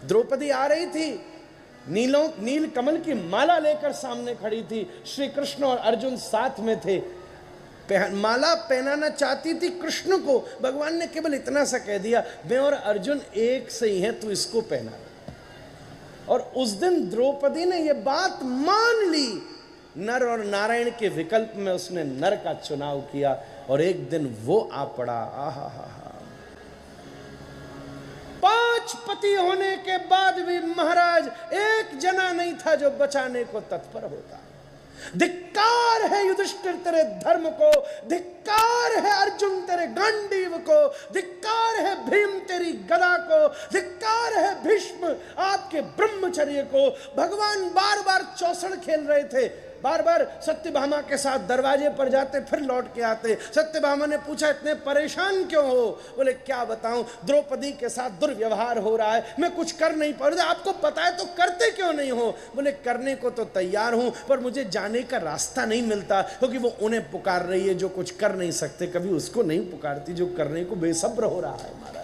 द्रौपदी आ रही थी, नील कमल की माला लेकर सामने खड़ी थी, श्री कृष्ण और अर्जुन साथ में थे। माला पहनाना चाहती थी कृष्ण को, भगवान ने केवल इतना सा कह दिया, मैं और अर्जुन एक से ही हैं, तू इसको पहना। और उस दिन द्रौपदी ने यह बात मान ली। नर और नारायण के विकल्प में उसने नर का चुनाव किया और एक दिन वो आ पड़ा। आहा हा हा, 5 पति होने के बाद भी महाराज एक जना नहीं था जो बचाने को तत्पर होता। धिक्कार है युधिष्ठिर तेरे धर्म को, धिक्कार है अर्जुन तेरे गांडीव को, धिक्कार है भीम तेरी गदा को, धिक्कार है भीष्म आपके ब्रह्मचर्य को। भगवान बार बार चौसड़ खेल रहे थे, बार बार सत्यभामा के साथ दरवाजे पर जाते फिर लौट के आते। सत्यभामा ने पूछा, इतने परेशान क्यों हो? बोले क्या बताऊं, द्रौपदी के साथ दुर्व्यवहार हो रहा है, मैं कुछ कर नहीं पा रहा। आपको पता है तो करते क्यों नहीं हो? बोले करने को तो तैयार हूं, पर मुझे जाने का रास्ता नहीं मिलता, क्योंकि वो उन्हें पुकार रही है जो कुछ कर नहीं सकते, कभी उसको नहीं पुकारती जो करने को बेसब्र हो रहा है। महाराज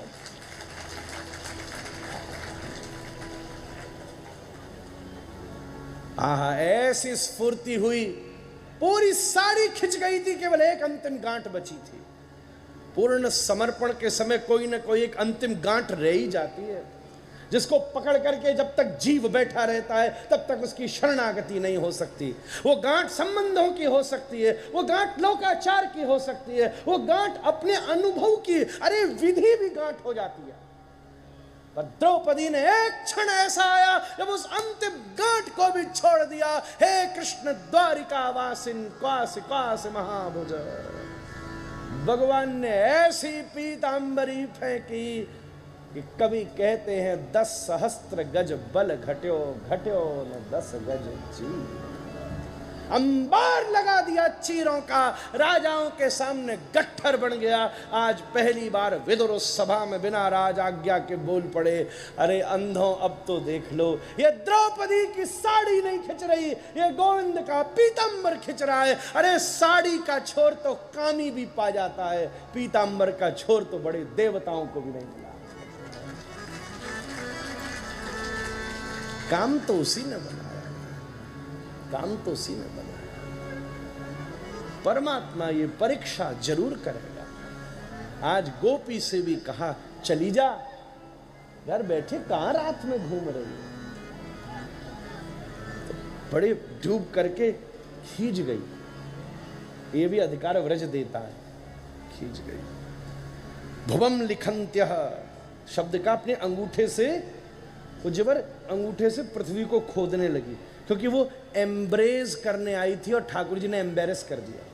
आहा, ऐसी स्फूर्ति हुई, पूरी साड़ी खिंच गई थी, केवल एक अंतिम गांठ बची थी। पूर्ण समर्पण के समय कोई ना कोई एक अंतिम गांठ रह ही जाती है, जिसको पकड़ करके जब तक जीव बैठा रहता है तब तक उसकी शरणागति नहीं हो सकती। वो गांठ संबंधों की हो सकती है, वो गांठ लोकाचार की हो सकती है, वो गांठ अपने अनुभव की, अरे विधि भी गांठ हो जाती है। पर द्रौपदी ने एक क्षण ऐसा आया जब उस अंतिम गांठ को भी छोड़ दिया। हे कृष्ण द्वारिका वासिन क्वास क्वास महाभुज, भगवान ने ऐसी पीतांबरी फेंकी कि कवि कहते हैं 10 सहस्त्र गज बल घट्यो, घट्यो न 10 गज चीर। अंबार लगा दिया चीरों का, राजाओं के सामने गट्ठर बन गया। आज पहली बार विदुर उस सभा में बिना राज आज्ञा के बोल पड़े, अरे अंधों अब तो देख लो, ये द्रौपदी की साड़ी नहीं खिंच रही, ये गोविंद का पीतांबर खिंच रहा है। अरे साड़ी का छोर तो कामी भी पा जाता है, पीतांबर का छोर तो बड़े देवताओं को भी नहीं मिला। काम तो उसी ने बनाया, काम तो उसी ने बनाया। परमात्मा ये परीक्षा जरूर करेगा। आज गोपी से भी कहा, चली जा, यार बैठे कहां रात में घूम रही है। तो बड़े डूब करके खींच गई, ये भी अधिकार व्रज देता है, खींच गई। भुवम लिखंत्य शब्द का अपने अंगूठे से, उज्जवर अंगूठे से पृथ्वी को खोदने लगी, क्योंकि वो एम्ब्रेस करने आई थी और ठाकुर जी ने एम्बेरस कर दिया।